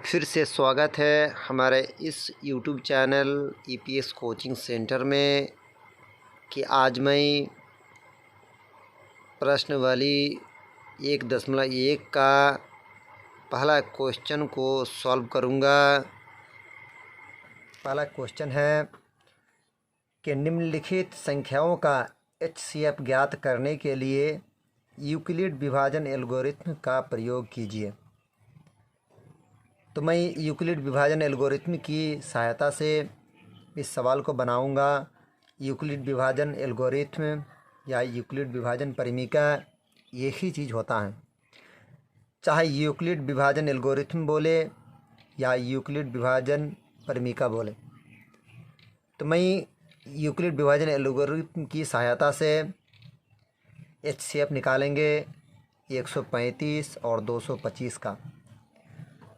फिर से स्वागत है हमारे इस YouTube channel EPS coaching centre में कि आज मैं प्रश्न वाली 1.1 का पहला क्वेश्चन को सॉल्व करूँगा। पहला क्वेश्चन है कि निम्नलिखित संख्याओं का एचसीएफ ज्ञात करने के लिए यूक्लिड विभाजन एल्गोरिथ्म का प्रयोग कीजिए। तो मैं यूक्लिड विभाजन एल्गोरिथ्म की सहायता से इस सवाल को बनाऊंगा। यूक्लिड विभाजन एल्गोरिथ्म या यूक्लिड विभाजन परिमीका एक ही चीज़ होता है, चाहे यूक्लिड विभाजन एल्गोरिथ्म बोले या यूक्लिड विभाजन परिमीका बोले। तो मैं यूक्लिड विभाजन एल्गोरिथ्म की सहायता से एचसीएफ निकालेंगे 135 और 225 का।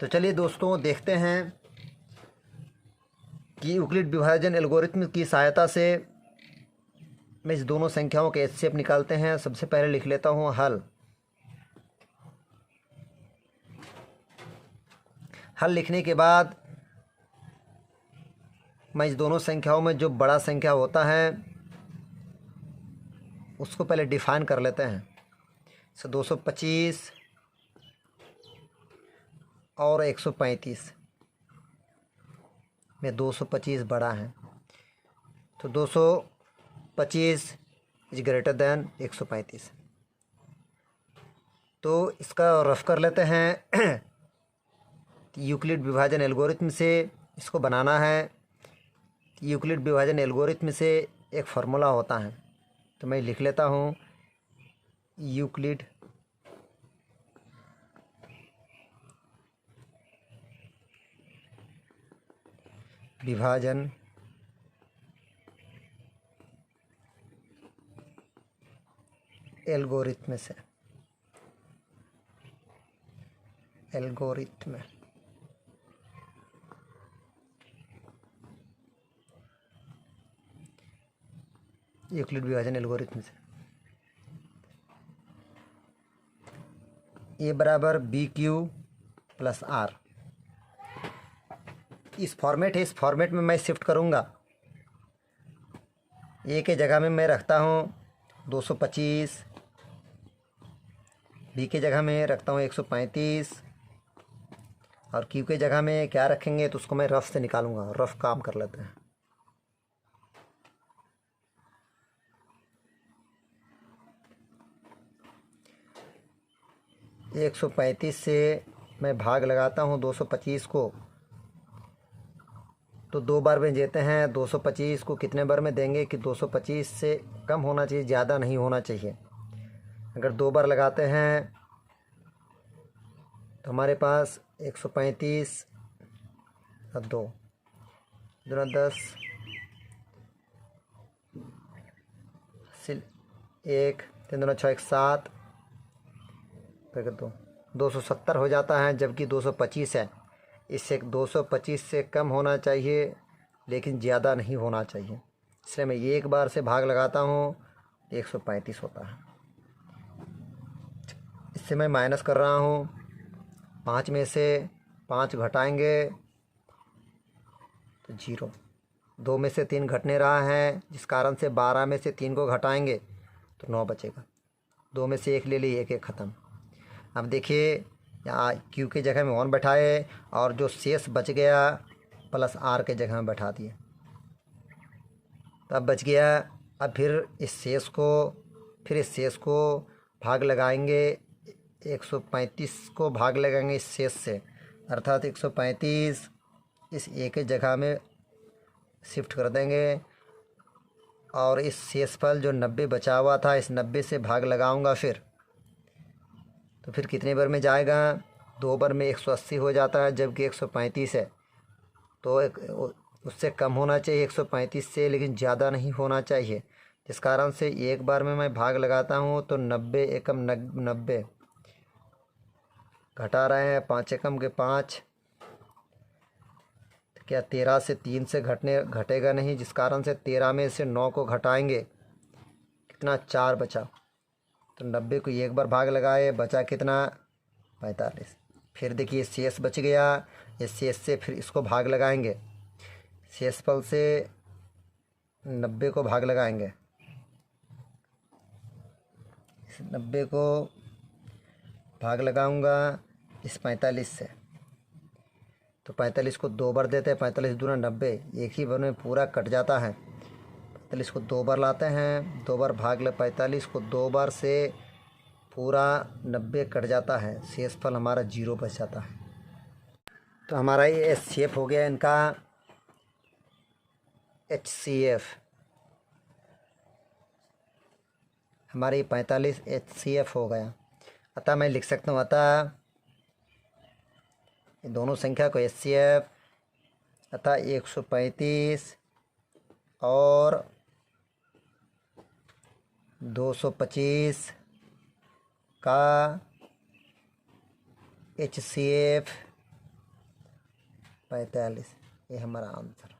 तो चलिए दोस्तों देखते हैं कि यूक्लिड विभाजन एल्गोरिथ्म की सहायता से मैं इस दोनों संख्याओं के एचसीएफ निकालते हैं। सबसे पहले लिख लेता हूँ हल। हल लिखने के बाद मैं इस दोनों संख्याओं में जो बड़ा संख्या होता है उसको पहले डिफाइन कर लेते हैं। 225 और 135 में 225 बड़ा है, तो 225 इज ग्रेटर देन 135। तो इसका रफ कर लेते हैं। यूक्लिड विभाजन एल्गोरिथ्म से इसको बनाना है। यूक्लिड विभाजन एल्गोरिथ्म से एक फार्मूला होता है, तो मैं लिख लेता हूँ यूक्लिड विभाजन एल्गोरिथ्म से यूक्लिड विभाजन एल्गोरिथ्म से ए बराबर बी क्यू प्लस आर। इस फॉर्मेट है, इस फॉर्मेट में मैं शिफ्ट करूँगा। ए के जगह में मैं रखता हूँ 225, बी के जगह में रखता हूँ 135 और क्यू के जगह में क्या रखेंगे तो उसको मैं रफ से निकालूंगा। रफ काम कर लेते हैं। ये 135 से मैं भाग लगाता हूँ 225 को, तो दो बार में देते हैं। 225 को कितने बार में देंगे कि 225 से कम होना चाहिए, ज़्यादा नहीं होना चाहिए। अगर दो बार लगाते हैं तो हमारे पास 135 और 2 दूना 10 1 3 दूना 6 7 फिर 270 हो जाता है, जबकि 225 है। इससे 225 से कम होना चाहिए लेकिन ज़्यादा नहीं होना चाहिए, इसलिए मैं एक बार से भाग लगाता हूँ 135 होता है। इससे मैं माइनस कर रहा हूँ। 5 में से 5 घटाएंगे तो 0। 2 में से 3 घटने रहा है, जिस कारण से 12 में से 3 को घटाएंगे तो 9 बचेगा। 2 में से 1 ले लिए, 1 खत्म। अब देखिए यहाँ क्यू के जगह में 1 बैठाए और जो शेष बच गया प्लस आर के जगह में बैठा दिए, तब बच गया। अब फिर इस शेष को भाग लगाएंगे 135 को भाग लगाएंगे इस शेष से, अर्थात 135 इस ए के जगह में शिफ्ट कर देंगे और इस शेषफल जो 90 बचा हुआ था इस 90 से भाग लगाऊंगा फिर, तो फिर कितने बार में जाएगा? 2 बार में 180 हो जाता है, जबकि 135 है। तो उससे कम होना चाहिए 135 से, लेकिन ज़्यादा नहीं होना चाहिए, जिस कारण से एक बार में मैं भाग लगाता हूँ तो 90 एकम 90 घटा रहे हैं। 5 एकम के 5, तो क्या 13 से 3 से घटेगा नहीं, जिस कारण से 13 में से 9 को घटाएंगे, कितना 4 बचा। तो 90 को एक बार भाग लगाए, बचा कितना 45। फिर देखिए शेष बच गया, इस शेष से फिर इसको भाग लगाएंगे, शेषफल से 90 को भाग लगाएंगे, इस 90 को भाग लगाऊंगा इस 45 से, तो 45 को 2 बार देते हैं, 45 दूना 90, एक ही बार में पूरा कट जाता है। 45 को 2 बार लाते हैं, 2 बार भाग ले 45 को 2 बार से पूरा 90 कट जाता है, शेषफल हमारा 0 बच जाता है। तो हमारा ये HCF हो गया इनका HCF, हमारी 45 HCF हो गया। अतः मैं लिख सकता हूँ, अतः दोनों संख्या को HCF, अतः 135 और 225 का HCF 45, ये हमारा आंसर।